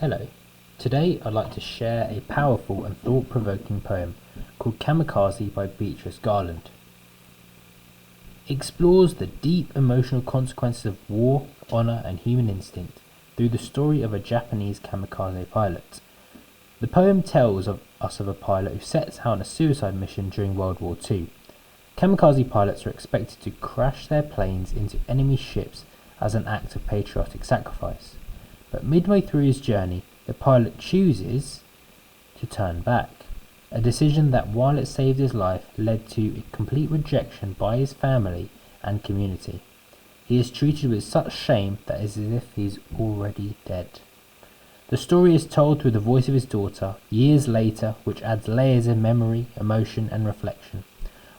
Hello. Today I'd like to share a powerful and thought-provoking poem called Kamikaze by Beatrice Garland. It explores the deep emotional consequences of war, honor and human instinct through the story of a Japanese kamikaze pilot. The poem tells us of a pilot who sets out on a suicide mission during World War II. Kamikaze pilots are expected to crash their planes into enemy ships as an act of patriotic sacrifice. But midway through his journey, the pilot chooses to turn back, a decision that, while it saved his life, led to a complete rejection by his family and community. He is treated with such shame that it is as if he is already dead. The story is told through the voice of his daughter, years later, which adds layers of memory, emotion and reflection.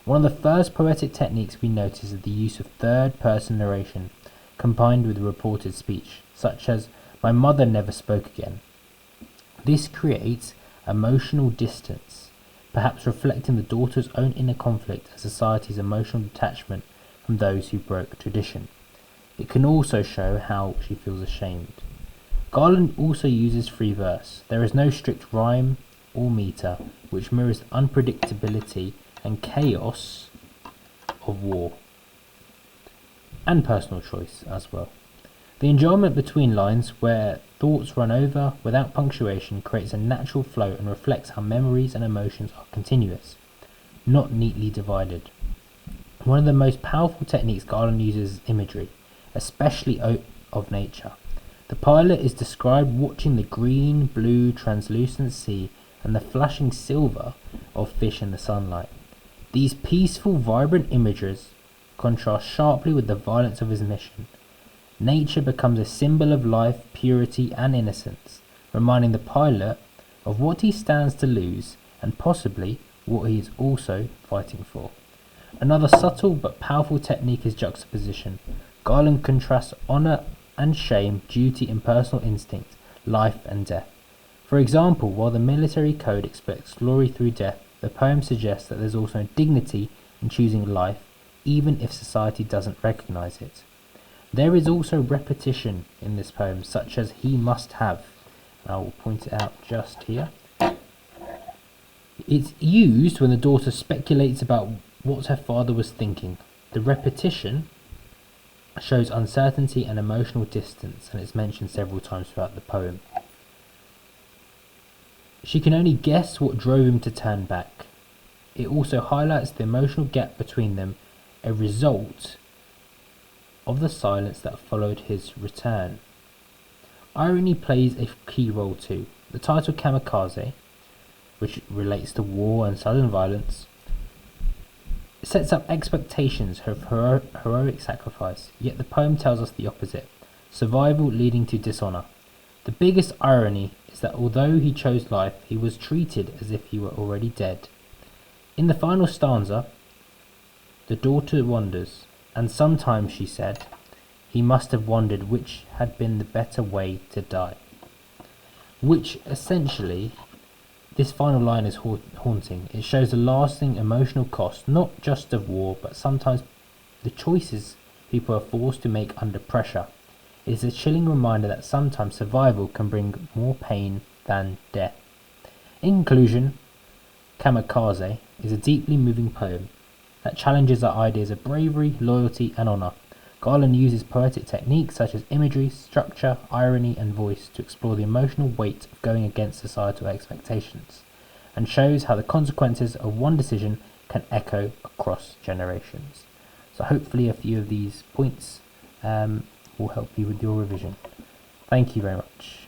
One of the first poetic techniques we notice is the use of third-person narration, combined with reported speech, such as, "My mother never spoke again." This creates emotional distance, perhaps reflecting the daughter's own inner conflict and society's emotional detachment from those who broke tradition. It can also show how she feels ashamed. Garland also uses free verse. There is no strict rhyme or meter, which mirrors the unpredictability and chaos of war, and personal choice as well. The enjoyment between lines, where thoughts run over without punctuation, creates a natural flow and reflects how memories and emotions are continuous, not neatly divided. One of the most powerful techniques Garland uses is imagery, especially of nature. The pilot is described watching the green, blue, translucent sea and the flashing silver of fish in the sunlight. These peaceful, vibrant images contrast sharply with the violence of his mission. Nature becomes a symbol of life, purity and innocence, reminding the pilot of what he stands to lose and possibly what he is also fighting for. Another subtle but powerful technique is juxtaposition. Garland contrasts honor and shame, duty and personal instinct, life and death. For example, while the military code expects glory through death, the poem suggests that there's also dignity in choosing life, even if society doesn't recognize it. There is also repetition in this poem, such as "he must have," and I will point it out just here. It's used when the daughter speculates about what her father was thinking. The repetition shows uncertainty and emotional distance, and it's mentioned several times throughout the poem. She can only guess what drove him to turn back. It also highlights the emotional gap between them, a result of the silence that followed his return. Irony plays a key role too. The title Kamikaze, which relates to war and sudden violence, sets up expectations of heroic sacrifice, yet the poem tells us the opposite, survival leading to dishonor. The biggest irony is that although he chose life, he was treated as if he were already dead. In the final stanza, the daughter wonders, and sometimes, she said, he must have wondered which had been the better way to die. Which essentially, this final line is haunting. It shows the lasting emotional cost, not just of war, but sometimes the choices people are forced to make under pressure. It is a chilling reminder that sometimes survival can bring more pain than death. In conclusion, Kamikaze is a deeply moving poem that challenges our ideas of bravery, loyalty and honor. Garland uses poetic techniques such as imagery, structure, irony and voice to explore the emotional weight of going against societal expectations, and shows how the consequences of one decision can echo across generations. So hopefully a few of these points will help you with your revision. Thank you very much.